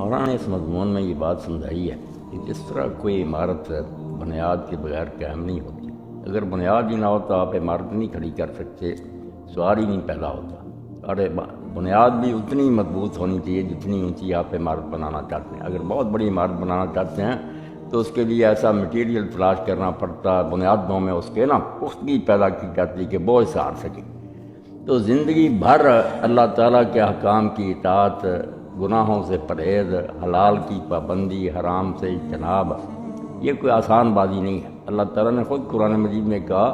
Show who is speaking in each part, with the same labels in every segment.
Speaker 1: مولانا نے اس مضمون میں یہ بات سمجھائی ہے کہ جس طرح کوئی عمارت بنیاد کے بغیر قائم نہیں ہوتی، اگر بنیاد ہی نہ ہو تو آپ عمارت نہیں کھڑی کر سکتے، سوال ہی نہیں پیدا ہوتا۔ اور بنیاد بھی اتنی مضبوط ہونی چاہیے جتنی اونچی آپ عمارت بنانا چاہتے ہیں۔ اگر بہت بڑی عمارت بنانا چاہتے ہیں تو اس کے لیے ایسا مٹیریل تلاش کرنا پڑتا، بنیادوں میں اس کے پختگی پیدا کی جاتی کہ بوجھ سہار سکے۔ تو زندگی بھر اللہ تعالیٰ کے احکام کی اطاعت، گناہوں سے پرہیز، حلال کی پابندی، حرام سے اجتناب، یہ کوئی آسان بازی نہیں ہے۔ اللہ تعالیٰ نے خود قرآن مجید میں کہا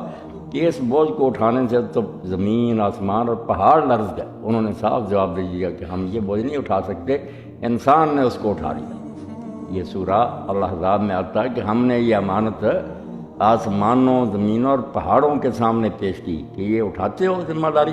Speaker 1: کہ اس بوجھ کو اٹھانے سے تو زمین، آسمان اور پہاڑ لرز گئے۔ انہوں نے صاف جواب دے دیا کہ ہم یہ بوجھ نہیں اٹھا سکتے، انسان نے اس کو اٹھا لیا۔ یہ سورہ الاحزاب میں آتا ہے کہ ہم نے یہ امانت آسمانوں، زمینوں اور پہاڑوں کے سامنے پیش کی کہ یہ اٹھاتے ہو ذمہ داری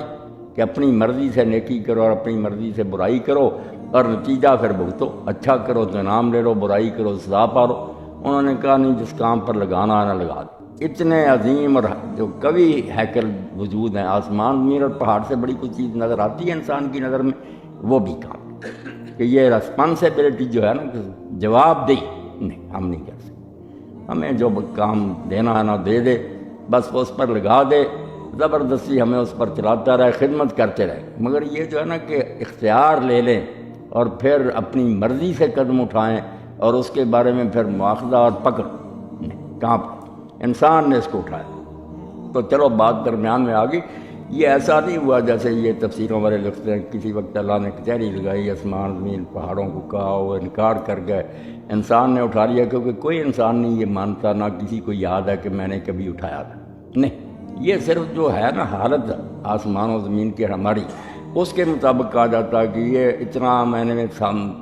Speaker 1: کہ اپنی مرضی سے نیکی کرو اور اپنی مرضی سے برائی کرو اور نتیجہ پھر بھگتو، اچھا کرو تو انعام لے لو، برائی کرو تو سزا پا لو۔ انہوں نے کہا نہیں، جس کام پر لگانا ہے نہ لگا دو۔ اتنے عظیم اور جو قوی ہیکل وجود ہیں، آسمان، زمین اور پہاڑ سے بڑی کوئی چیز نظر آتی ہے انسان کی نظر میں، وہ بھی کام کہ یہ رسپانسبلٹی جو ہے نا، جواب دہی نہیں، ہم نہیں کر سکتے۔ ہمیں جو کام دینا ہے نا دے دے، بس وہ اس پر لگا دے، زبردستی ہمیں اس پر چلاتا رہے، خدمت کرتے رہے۔ مگر یہ جو ہے نا کہ اختیار لے لیں اور پھر اپنی مرضی سے قدم اٹھائیں اور اس کے بارے میں پھر مواخذہ اور پکڑ، نہیں، کہاں پر انسان نے اس کو اٹھایا۔ تو چلو بات درمیان میں آ گئی۔ یہ ایسا نہیں ہوا جیسے یہ تفسیروں والے لکھتے ہیں کسی وقت اللہ نے کچہری لگائی، آسمان زمین پہاڑوں کو کہا، وہ انکار کر گئے، انسان نے اٹھا لیا، کیونکہ کوئی انسان نہیں یہ مانتا، نہ کسی کو یاد ہے کہ میں نے کبھی اٹھایا تھا۔ نہیں، یہ صرف جو ہے نا حالت آسمان و زمین کی ہماری، اس کے مطابق کہا جاتا ہے کہ یہ اتنا میں نے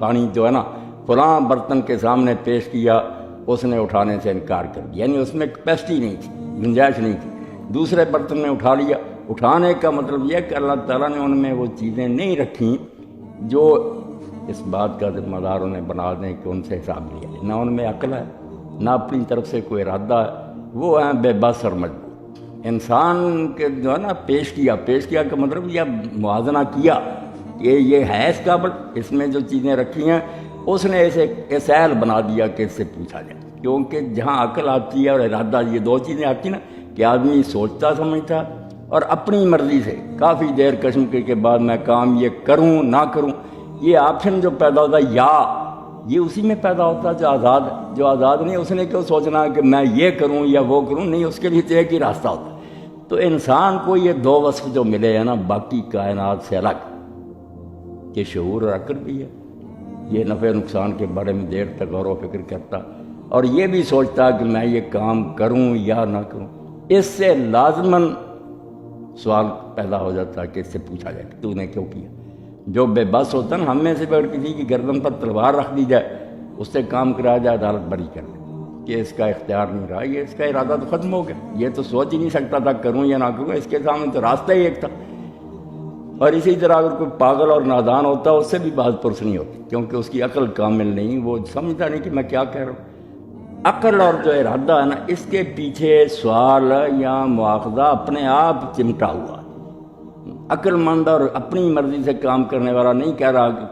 Speaker 1: پانی جو ہے نا فلاں برتن کے سامنے پیش کیا، اس نے اٹھانے سے انکار کر دیا، یعنی اس میں کیپیسٹی نہیں تھی، گنجائش نہیں تھی۔ دوسرے برتن نے اٹھا لیا۔ اٹھانے کا مطلب یہ کہ اللہ تعالیٰ نے ان میں وہ چیزیں نہیں رکھیں جو اس بات کا ذمہ دار انہیں بنا دیں کہ ان سے حساب لیا جائے۔ نہ ان میں عقل ہے، نہ اپنی طرف سے کوئی ارادہ ہے، وہ ہیں بے بس اور مجبور۔ انسان کے جو ہے نا پیش کیا کا مطلب یہ موازنہ کیا کہ یہ ہے اس قابل، اس میں جو چیزیں رکھی ہیں اس نے اسے اسائل بنا دیا کہ اس سے پوچھا جائے۔ کیونکہ جہاں عقل آتی ہے اور ارادہ، یہ دو چیزیں آتی نا کہ آدمی سوچتا سمجھتا اور اپنی مرضی سے کافی دیر کشمکش کے بعد میں کام یہ کروں نہ کروں، یہ آپشن جو پیدا ہوتا ہے یا یہ اسی میں پیدا ہوتا ہے جو آزاد ہے۔ جو آزاد نہیں، اس نے کیوں سوچنا ہے کہ میں یہ کروں یا وہ کروں، نہیں، اس کے لیے تو ایک ہی راستہ ہوتا ہے۔ تو انسان کو یہ دو وصف جو ملے ہیں نا باقی کائنات سے الگ، کہ شعور اور عقل بھی ہے، یہ نفع نقصان کے بارے میں دیر تک غور و فکر کرتا اور یہ بھی سوچتا کہ میں یہ کام کروں یا نہ کروں۔ اس سے لازماً سوال پیدا ہو جاتا ہے کہ اس سے پوچھا جائے کہ تو نے کیوں کیا۔ جو بے بس ہوتا نا، ہم میں سے اگر کسی کی گردن پر تلوار رکھ دی جائے، اس سے کام کرایا جائے، عدالت بری کر دے کہ اس کا اختیار نہیں رہا، یہ اس کا ارادہ تو ختم ہو گیا، یہ تو سوچ ہی نہیں سکتا تھا کروں یا نہ کروں، اس کے سامنے تو راستہ ہی ایک تھا۔ اور اسی طرح اگر کوئی پاگل اور نادان ہوتا ہے، اس سے بھی بات پرس نہیں ہوتی، کیونکہ اس کی عقل کامل نہیں، وہ سمجھتا نہیں کہ میں کیا کہہ رہا ہوں۔ عقل اور جو ارادہ ہے نا، اس کے پیچھے سوال یا مواخذہ اپنے آپ چمٹا ہوا۔ عقل مند اور اپنی مرضی سے کام کرنے والا نہیں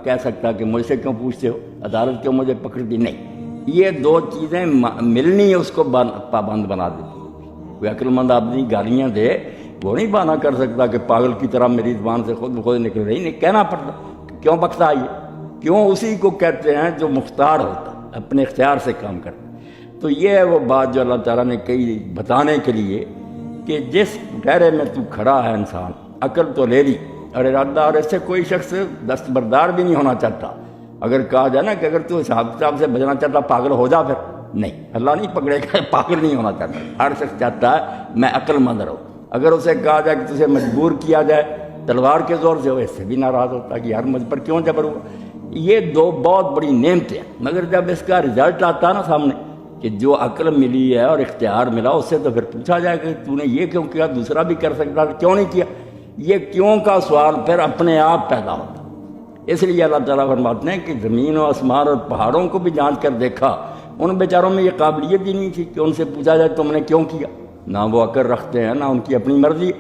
Speaker 1: کہہ سکتا کہ مجھ سے کیوں پوچھتے ہو، عدالت کیوں مجھے پکڑ دی، نہیں، یہ دو چیزیں ملنی اس کو پابند بنا دیتی۔ کوئی عقل مند آدمی گالیاں دے، وہ نہیں بہانہ کر سکتا کہ پاگل کی طرح میری زبان سے خود بخود نکل رہی، نہیں، کہنا پڑتا کیوں بکتا ہے یہ، کیوں اسی کو کہتے ہیں جو مختار ہوتا، اپنے اختیار سے کام کرتا۔ تو یہ ہے وہ بات جو اللہ تعالیٰ نے کہی بتانے کے لیے کہ جس دائرے میں تو کھڑا ہے انسان، عقل تو لے لی اور ارادہ، اور اس سے کوئی شخص دستبردار بھی نہیں ہونا چاہتا۔ اگر کہا جائے نا کہ اگر تو حساب کتاب سے بچنا چاہتا پاگل ہو جا، پھر نہیں، اللہ نہیں پکڑے گا، پاگل نہیں ہونا چاہتا۔ ہر شخص چاہتا ہے میں عقل مند رہوں۔ اگر اسے کہا جائے کہ تجھے مجبور کیا جائے تلوار کے زور سے، ہو، اس سے بھی ناراض ہوتا کہ یار مجھ پر کیوں جبر ہوا۔ یہ دو بہت بڑی نعمتیں ہیں، مگر جب اس کا رزلٹ آتا نا سامنے کہ جو عقل ملی ہے اور اختیار ملا، اس سے تو پھر پوچھا جائے کہ تو نے یہ کیوں کیا، دوسرا بھی کر سکتا کیوں نہیں کیا۔ یہ کیوں کا سوال پھر اپنے آپ پیدا ہوتا۔ اس لیے اللہ تعالیٰ فرماتے ہیں کہ زمین و آسمان اور پہاڑوں کو بھی جانچ کر دیکھا، ان بیچاروں میں یہ قابلیت ہی نہیں تھی کہ ان سے پوچھا جائے تم نے کیوں کیا۔ نہ وہ عقل رکھتے ہیں، نہ ان کی اپنی مرضی۔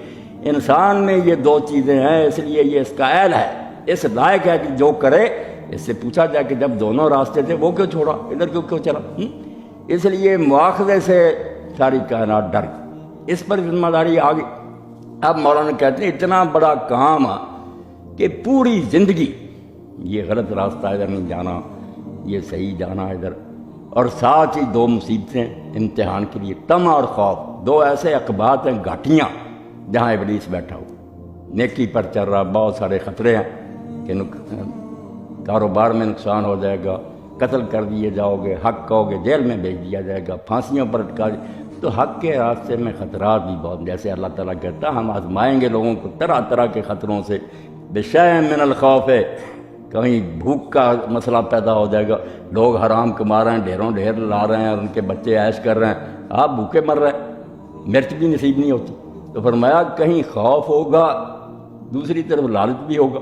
Speaker 1: انسان میں یہ دو چیزیں ہیں، اس لیے یہ اس کا اہل ہے، اس لائق ہے کہ جو کرے اس سے پوچھا جائے کہ جب دونوں راستے تھے وہ کیوں چھوڑا، ادھر کیوں چلا؟ اس لیے مواخذے سے ساری کائنات ڈر گئی، اس پر ذمہ داری آ گئی۔ اب مولانا کہتے ہیں اتنا بڑا کام کہ پوری زندگی یہ غلط راستہ ادھر نہیں جانا، یہ صحیح جانا ادھر، اور ساتھ ہی دو مصیبتیں امتحان کے لیے، طمع اور خوف، دو ایسے عقبات ہیں، گھاٹیاں جہاں ابلیس بیٹھا ہو، نیکی پر چل رہا، بہت سارے خطرے ہیں کہ کاروبار میں نقصان ہو جائے گا، قتل کر دیے جاؤ گے، حق کہو گے جیل میں بھیج دیا جائے گا، پھانسیوں پر اٹکا تو حق کے راستے میں خطرات بھی بہت، جیسے اللہ تعالیٰ کہتا ہے ہم آزمائیں گے لوگوں کو طرح طرح کے خطروں سے، بشیء من الخوف ہے، کہیں بھوک کا مسئلہ پیدا ہو جائے گا، لوگ حرام کما رہے ہیں، ڈھیروں ڈھیر لا رہے ہیں اور ان کے بچے عیش کر رہے ہیں، آپ بھوکے مر رہے ہیں، مرچ بھی نصیب نہیں ہوتی، تو فرمایا کہیں خوف ہوگا، دوسری طرف لالچ بھی ہوگا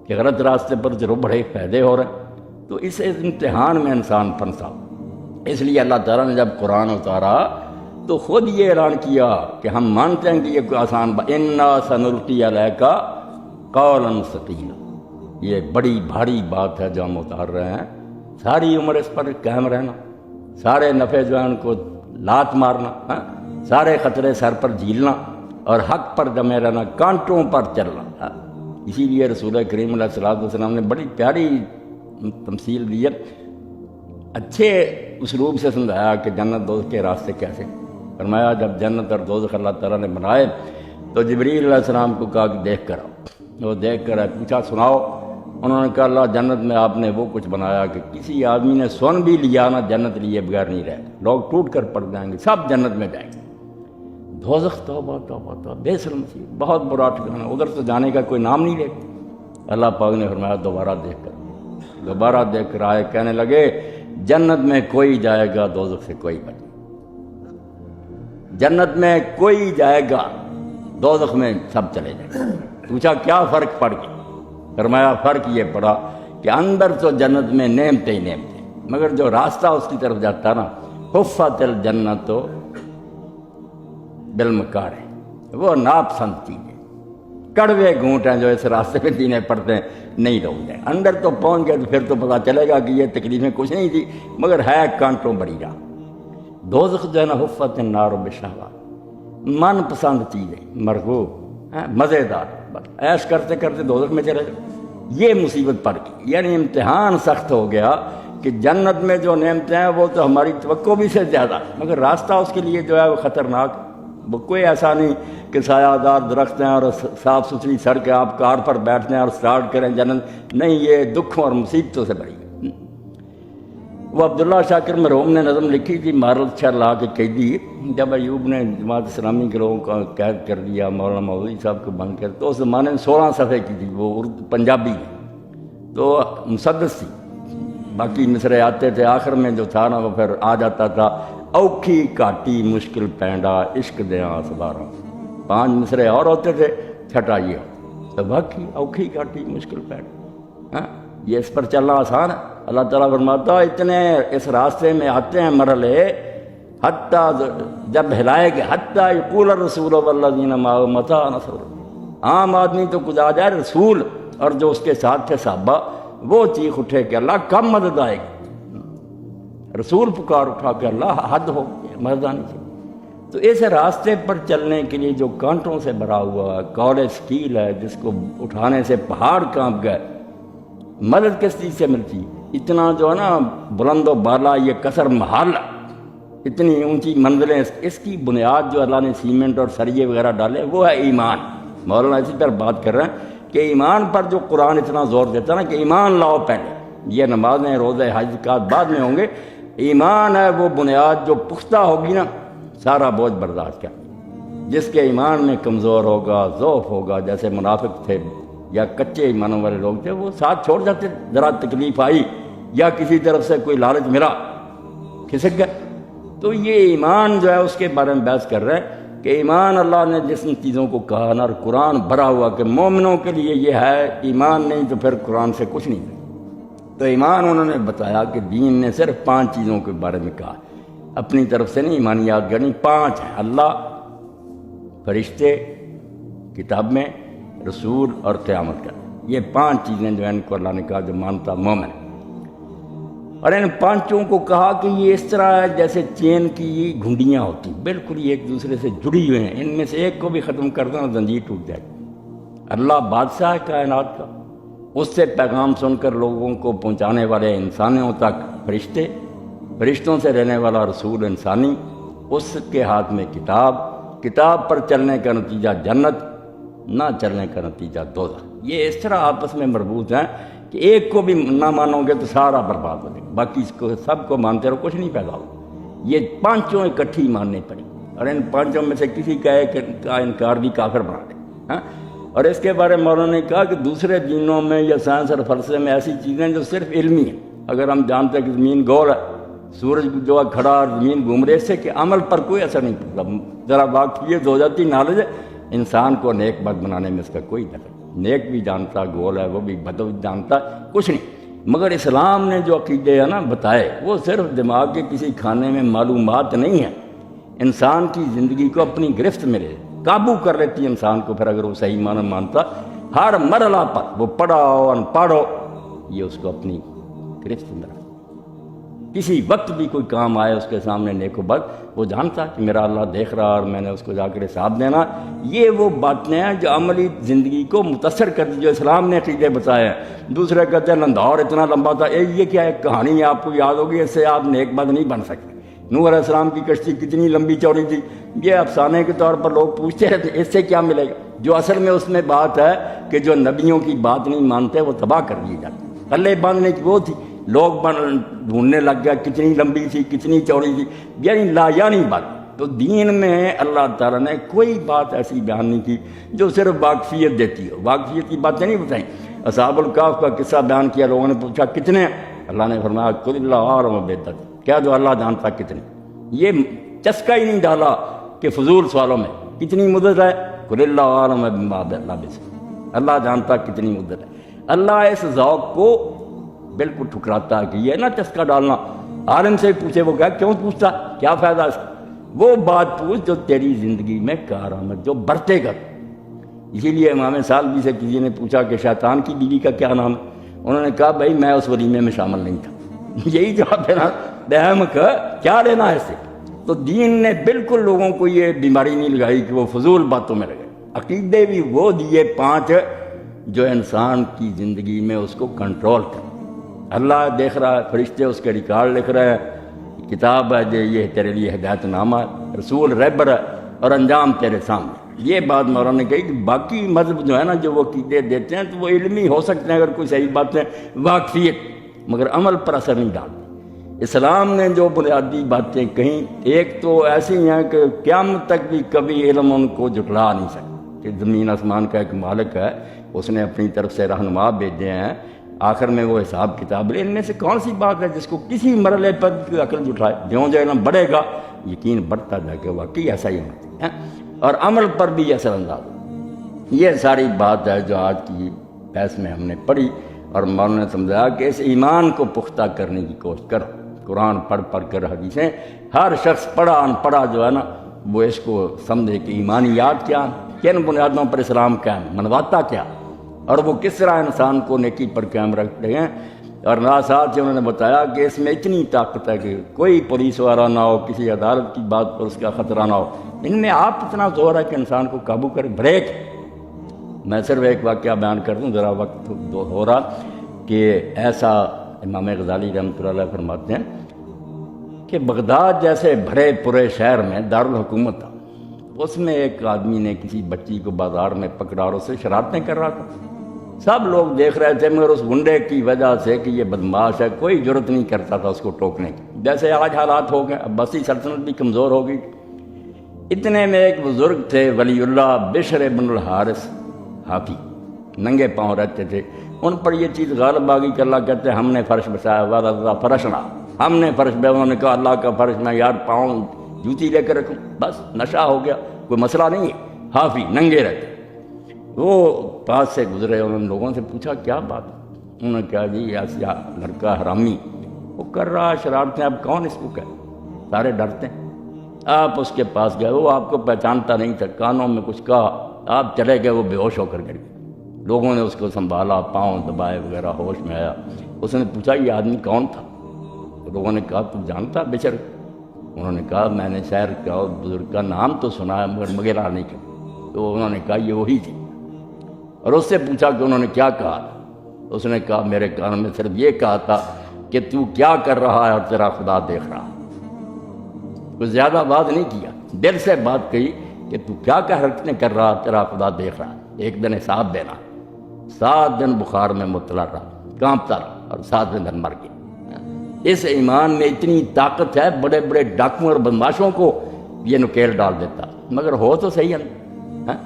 Speaker 1: کہ غلط راستے پر چلو بڑے فائدے ہو رہے ہیں، تو اس امتحان میں انسان پھنسا۔ اس لیے اللہ تعالیٰ نے جب قرآن اتارا تو خود یہ اعلان کیا کہ ہم مانتے ہیں کہ یہ کوئی آسان انا سنلقی علیک قولا ثقیلا، یہ بڑی بھاری بات ہے جو ہم اتار رہے ہیں، ساری عمر اس پر قائم رہنا، سارے نفع جو ہیں ان کو لات مارنا، سارے خطرے سر پر جھیلنا اور حق پر جمے رہنا، کانٹوں پر چلنا۔ اسی لیے رسول کریم علیہ السلام نے بڑی پیاری تمثیل دی ہے، اچھے اسلوب سے سمجھایا کہ جنت دوزخ کے راستے کیسے۔ فرمایا جب جنت اور دوزخ اللہ تعالیٰ نے بنائے تو جبریل علیہ السلام کو کہا کہ دیکھ کر آؤ، وہ دیکھ کر آئے، پوچھا سناؤ، انہوں نے کہا اللہ جنت میں آپ نے وہ کچھ بنایا کہ کسی آدمی نے سن بھی لیا نا جنت لیے بغیر نہیں رہے، لوگ ٹوٹ کر پڑ جائیں گے، سب جنت میں جائیں گے۔ دوزخ توبہ توبہ توبہ، بے سلمتی، بہت برا ٹھکانا، ادھر تو جانے کا کوئی نام نہیں لیتے۔ اللہ پاک نے فرمایا دوبارہ دیکھ کر آئے، کہنے لگے جنت میں کوئی جائے گا، دوزخ سے کوئی بچے، جنت میں کوئی جائے گا، دوزخ میں سب چلے جائیں گے۔ پوچھا کیا فرق پڑ گیا؟ فرمایا فرق یہ پڑا کہ اندر تو جنت میں نعمتیں ہی نعمتیں، مگر جو راستہ اس کی طرف جاتا نا، حفت الجنت بالمکارہ، وہ ناپسند چیزیں، کڑوے گھونٹ ہیں جو اس راستے پہ جینے پڑتے ہیں، نہیں لوگ جائیں۔ اندر تو پہنچ گئے تو پھر تو پتہ چلے گا کہ یہ تکلیفیں کچھ نہیں تھی، مگر ہے کانٹوں بڑی راہ۔ دوزخ جو ہے نا حفت النار بالشہوات، من پسند چیزیں، مرغوب، مزیدار، بس عیش کرتے کرتے دوزخ میں چلے جاؤ۔ یہ مصیبت پڑ گئی، یعنی امتحان سخت ہو گیا کہ جنت میں جو نعمتیں ہیں وہ تو ہماری توقع بھی سے زیادہ، مگر راستہ اس کے لیے جو ہے وہ خطرناک، وہ کوئی ایسا نہیں کہ سایہ دار درخت ہیں اور صاف ستھری سڑک ہے، آپ کار پر بیٹھ جائیں اور سٹارٹ کریں جنت، نہیں، یہ دکھوں اور مصیبتوں سے بڑی ہے۔ وہ عبداللہ شاکر مرحوم نے نظم لکھی تھی مارت شاہ لا کے قیدی، جب ایوب نے جماعت اسلامی کے لوگوں کا قید کر دیا، مولانا مودودی صاحب کو بند کر، تو اس زمانے میں 16 صفحے کی تھی، وہ پنجابی تو مسدس تھی، باقی مصرے آتے تھے، آخر میں جو تھا نا وہ پھر آ جاتا تھا اوکھی کاٹی مشکل پینڈا عشق دیاں سبارہ، 5 مصرے اور ہوتے تھے، چھٹا یہ تو باقی اوکھی کاٹی مشکل پینڈا، یہ اس پر چلنا آسان ہے۔ اللہ تعالیٰ فرماتا اتنے اس راستے میں آتے ہیں مرحلے، حتیٰ جب ہلائے گے، حتیٰ یقول الرسول والذین معہ متی نصر اللہ، عام آدمی تو کچھ آ جائے، رسول اور جو اس کے ساتھ تھے صحابہ وہ چیخ اٹھے کہ اللہ کب مدد آئے گی، رسول پکار اٹھا کہ اللہ حد ہو گئی، مدد آنی چاہیے۔ تو اس راستے پر چلنے کے لیے جو کانٹوں سے بھرا ہوا قول ثقیل ہے، جس کو اٹھانے سے پہاڑ کانپ گئے، مدد کس چیز سے ملتی؟ اتنا جو ہے نا بلند و بالا یہ کثر محال، اتنی اونچی منزلیں، اس کی بنیاد جو اللہ نے سیمنٹ اور سریے وغیرہ ڈالے وہ ہے ایمان۔ مولانا اسی پر بات کر رہے ہیں کہ ایمان پر جو قرآن اتنا زور دیتا نا کہ ایمان لاؤ پہلے، یہ نمازیں روزے حج کا بعد میں ہوں گے، ایمان ہے وہ بنیاد جو پختہ ہوگی نا سارا بوجھ برداشت کر، جس کے ایمان میں کمزور ہوگا، ضعف ہوگا، جیسے منافق تھے یا کچے ایمانوں والے لوگ تھے، وہ ساتھ چھوڑ جاتے، ذرا تکلیف آئی یا کسی طرف سے کوئی لالچ ملا کھسک گئے۔ تو یہ ایمان جو ہے اس کے بارے میں بحث کر رہے ہیں کہ ایمان اللہ نے جس چیزوں کو کہا نا، اور قرآن بھرا ہوا کہ مومنوں کے لیے یہ ہے، ایمان نہیں تو پھر قرآن سے کچھ نہیں۔ تو ایمان انہوں نے بتایا کہ دین نے صرف 5 چیزوں کے بارے میں کہا، اپنی طرف سے نہیں، ایمانیات گنی 5 ہیں، اللہ، فرشتے، کتاب میں، رسول اور قیامت کا۔ یہ 5 چیزیں جو ہیں ان کو اللہ نے کہا جو مانتا مومن ہے، اور ان 5 کو کہا کہ یہ اس طرح ہے جیسے چین کی گھنڈیاں ہوتی، بالکل یہ ایک دوسرے سے جڑی ہوئے ہیں، ان میں سے ایک کو بھی ختم کر دو زنجیر ٹوٹ جائے گی۔ اللہ بادشاہ ہے کائنات کا، اس سے پیغام سن کر لوگوں کو پہنچانے والے انسانوں تک فرشتے، فرشتوں سے رہنے والا رسول انسانی، اس کے ہاتھ میں کتاب، کتاب پر چلنے کا نتیجہ جنت، نہ چلنے کا نتیجہ دوزخ۔ یہ اس طرح آپس میں مربوط ہیں کہ ایک کو بھی نہ مانو گے تو سارا برباد ہو جائے گا، باقی اس کو سب کو مانتے رہو کچھ نہیں پیدا ہوگا۔ یہ 5 اکٹھی ماننے پڑیں، اور ان 5 میں سے کسی کا ایک کا انکار بھی کافر بنا دے۔ ہاں، اور اس کے بارے میں مولانا نے کہا کہ دوسرے دینوں میں یا سائنس اور فلسفے میں ایسی چیزیں جو صرف علمی ہیں، اگر ہم جانتے ہیں کہ زمین گول ہے، سورج جو ہے کھڑا اور زمین گھوم رہے، اس سے کہ عمل پر کوئی اثر نہیں پڑتا، ذرا واقفیت ہو جاتی، نالج ہے، انسان کو نیک بد بنانے میں اس کا کوئی دخل نہیں۔ نیک بھی جانتا گول ہے، وہ بھی بد بھی جانتا، کچھ نہیں۔ مگر اسلام نے جو عقیدے ہیں نا بتائے، وہ صرف دماغ کے کسی کھانے میں معلومات نہیں ہیں، انسان کی زندگی کو اپنی گرفت میں لے قابو کر لیتی ہے انسان کو، پھر اگر وہ صحیح معنی مانتا، ہر مرحلہ پر وہ پڑھا ہو انپڑھ ہو، یہ اس کو اپنی گرفت میں رکھتا۔ کسی وقت بھی کوئی کام آئے اس کے سامنے نیک و بد، وہ جانتا کہ میرا اللہ دیکھ رہا اور میں نے اس کو جا کر حساب دینا۔ یہ وہ باتیں ہیں جو عملی زندگی کو متاثر کرتی، جو اسلام نے عقیدے بتائے ہیں۔ دوسرے کہتے ہیں لندھور اتنا لمبا تھا، یہ کیا ایک کہانی ہے آپ کو یاد ہوگی، اس سے آپ نیک بد نہیں بن سکتے۔ نوح علیہ السلام کی کشتی کتنی لمبی چوڑی تھی، یہ افسانے کے طور پر لوگ پوچھتے رہتے اس سے کیا ملے گا، جو اصل میں اس میں بات ہے کہ جو نبیوں کی بات نہیں مانتے وہ تباہ کر دیے جاتے۔ پلے باندھنے کی وہ تھی، لوگ ڈھونڈنے لگ گیا کتنی لمبی تھی کتنی چوڑی تھی، یعنی لایعنی بات۔ تو دین میں اللہ تعالیٰ نے کوئی بات ایسی بیان نہیں کی جو صرف واقفیت دیتی ہو، واقفیت کی باتیں نہیں بتائیں۔ اصحاب الکہف کا قصہ بیان کیا، لوگوں نے پوچھا کتنے، اللہ نے فرمایا قل اللہ اعلم بعدتہم، کہہ دو اللہ جانتا کتنے۔ یہ چسکا ہی نہیں ڈالا کہ فضول سوالوں میں کتنی مدت ہے، قل اللہ اعلم بما لبث، اللہ جانتا کتنی مدت ہے۔ اللہ اس ذوق کو بالکل ٹھکراتا ہے کہ یہ نہ چسکا ڈالنا، عالم سے پوچھے، وہ کیوں پوچھتا، کیا فائدہ اس کا، وہ بات پوچھ جو تیری زندگی میں کارآمد، جو برتے گا۔ اسی لیے امام سالبی سے کسی نے پوچھا کہ شیطان کی بیوی کا کیا نام ہے، انہوں نے کہا بھائی میں اس ولیمے میں شامل نہیں تھا۔ یہی جواب ہے نا، بہمک کیا لینا ہے اس سے۔ تو دین نے بالکل لوگوں کو یہ بیماری نہیں لگائی کہ وہ فضول باتوں میں لگے، عقیدے بھی وہ دیے 5 جو انسان کی زندگی میں اس کو کنٹرول کریں۔ اللہ دیکھ رہا ہے، فرشتے اس کے ریکارڈ لکھ رہے ہیں، کتاب ہے جو یہ تیرے لیے ہدایت نامہ ہے، رسول رہبر ہے، اور انجام تیرے سامنے۔ یہ بات مولانا نے کہی کہ باقی مذہب جو ہے نا جو وہ عقیدے دیتے ہیں تو وہ علمی ہو سکتے ہیں اگر کوئی صحیح باتیں واقفیت، مگر عمل پر اثر نہیں ڈالتے۔ اسلام نے جو بنیادی باتیں کہیں، ایک تو ایسی ہیں کہ قیامت تک بھی کبھی علم ان کو جھٹلا نہیں سکتا کہ زمین آسمان کا ایک مالک ہے، اس نے اپنی طرف سے رہنما بھیجے ہیں، آخر میں وہ حساب کتاب لے۔ ان میں سے کون سی بات ہے جس کو کسی مرحلے پر عقل جھٹلائے؟ جو علم بڑھے گا یقین بڑھتا جائے کہ واقعی ایسا ہی ہونا ہے، اور عمل پر بھی اثر انداز ہو۔ یہ ساری بات ہے جو آج کی بحث میں ہم نے پڑھی، اور مولانا نے سمجھایا کہ اس ایمان کو پختہ کرنے کی کوشش کرو۔ قرآن پڑھ پڑھ کر حدیثیں، ہر شخص پڑھا ان پڑھا جو ہے نا وہ اس کو سمجھے کہ ایمانیات کیا، کن بنیادوں پر اسلام قائم، منواتا کیا، اور وہ کس طرح انسان کو نیکی پر قائم رکھتے ہیں۔ اور ساتھ ہی انہوں نے بتایا کہ اس میں اتنی طاقت ہے کہ کوئی پولیس والا نہ ہو، کسی عدالت کی بات پر اس کا خطرہ نہ ہو، ان میں آپ اتنا زور ہے کہ انسان کو قابو کرے۔ بریک، میں صرف ایک واقعہ بیان کر دوں، ذرا وقت ہو رہا، کہ ایسا امام غزالی رحمۃ اللہ علیہ فرماتے ہیں کہ بغداد جیسے بھرے پورے شہر میں دارالحکومت تھا، اس میں ایک آدمی نے کسی بچی کو بازار میں پکڑا اور اسے شرارتیں کر رہا تھا۔ سب لوگ دیکھ رہے تھے، مگر اس گنڈے کی وجہ سے کہ یہ بدماش ہے کوئی جرت نہیں کرتا تھا اس کو ٹوکنے کی۔ جیسے آج حالات ہو گئے، عباسی سلطنت بھی کمزور ہو گئی۔ اتنے میں ایک بزرگ تھے ولی اللہ بشر بن الحارث حافی، ننگے پاؤں رہتے تھے، ان پر یہ چیز غالب آ گئی کہ اللہ کہتے ہیں ہم نے فرش بچایا، وَرَضَ فرشنا، ہم نے فرش بے، انہوں نے کہا اللہ کا فرش میں یار پاؤں جوتی لے کر رکھوں، بس نشہ ہو گیا، کوئی مسئلہ نہیں ہے۔ حافی ننگے رہتے، وہ پاس سے گزرے، انہوں نے لوگوں سے پوچھا کیا بات، انہوں نے کہا جی ایسا لڑکا حرامی وہ کر رہا شرارتیں، اب کون اس کو کہے، سارے ڈرتے ہیں۔ آپ اس کے پاس گئے، وہ آپ کو پہچانتا نہیں تھا، کانوں میں کچھ کہا، آپ چلے گئے، وہ بے ہوش ہو کر گر گئے۔ لوگوں نے اس کو سنبھالا، پاؤں دبائے وغیرہ، ہوش میں آیا۔ اس نے پوچھا یہ آدمی کون تھا؟ لوگوں نے کہا تو جانتا بشر؟ انہوں نے کہا میں نے شہر کا بزرگ کا نام تو سنا ہے مگر وغیرہ نہیں کیا۔ تو انہوں نے کہا یہ وہی تھی، اور اس سے پوچھا کہ انہوں نے کیا کہا؟ اس نے کہا میرے کان میں صرف یہ کہا تھا کہ تو کیا کر رہا ہے اور تیرا خدا دیکھ رہا۔ کچھ زیادہ بات نہیں کیا، دل سے بات کہی کہ تو کیا حرکتیں کر رہا، تیرا خدا دیکھ رہا۔ ایک دن حساب دینا۔ 7 دن بخار میں مبتلا رہا، کانپتا رہا، اور 7ویں دن مر گیا۔ اس ایمان میں اتنی طاقت ہے، بڑے بڑے ڈاکوؤں اور بدماشوں کو یہ نکیل ڈال دیتا، مگر ہو تو صحیح ہے،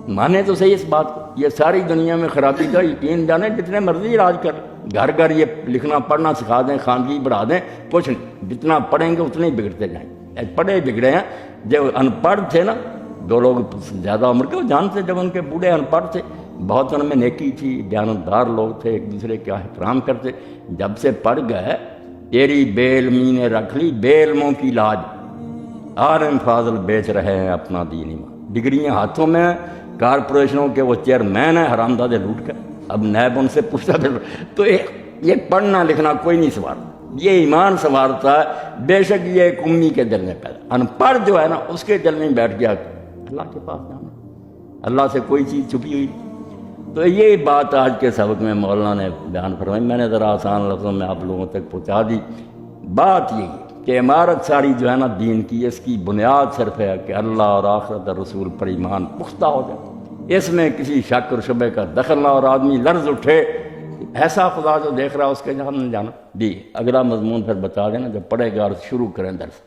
Speaker 1: مانے تو صحیح اس بات کو۔ یہ ساری دنیا میں خرابی کا یقین جانے، جتنے مرضی علاج کر، گھر گھر یہ لکھنا پڑھنا سکھا دیں، خواندگی بڑھا دیں، کچھ نہیں، جتنا پڑھیں گے اتنے ہی بگڑتے جائیں۔ پڑھے بگڑے ہیں، جب ان پڑھ تھے نا، 2 لوگ زیادہ عمر کے وہ جانتے، جب ان کے بوڑھے ان پڑھ تھے، بہت ان میں نیکی تھی، دیانتدار لوگ تھے، ایک دوسرے کا احترام کرتے۔ جب سے پڑھ گئے، تیری بے علمی نے رکھ لی بے علموں کی لاج، عالم فاضل بیچ رہے ہیں اپنا دین ایمان۔ ڈگریاں ہاتھوں میں، کارپوریشنوں کے وہ چیئرمین ہیں حرامزادے لوٹ کر، اب نیب ان سے پوچھتا پھر تو یہ پڑھنا لکھنا کوئی نہیں سنوارتا، یہ ایمان سنوارتا ہے۔ بے شک یہ ایک امی کے دل میں پیدا، ان پڑھ جو ہے نا اس کے دل میں بیٹھ گیا، اللہ کے پاس جانا، اللہ سے کوئی چیز چھپی ہوئی۔ تو یہ بات آج کے سبق میں مولانا نے بیان فرمائی، میں نے ذرا آسان لفظوں میں آپ لوگوں تک پہنچا دی۔ بات یہی کہ عمارت ساری جو ہے نا دین کی، اس کی بنیاد صرف ہے کہ اللہ اور آخرت اور رسول پر ایمان پختہ ہو جائے، اس میں کسی شک اور شبہ کا دخل نہ، اور آدمی لرز اٹھے ایسا خدا جو دیکھ رہا اس کے جہاں نہیں جانا۔ جی اگلا مضمون پھر بتا دینا جب پڑھے گا، اور شروع کریں درس۔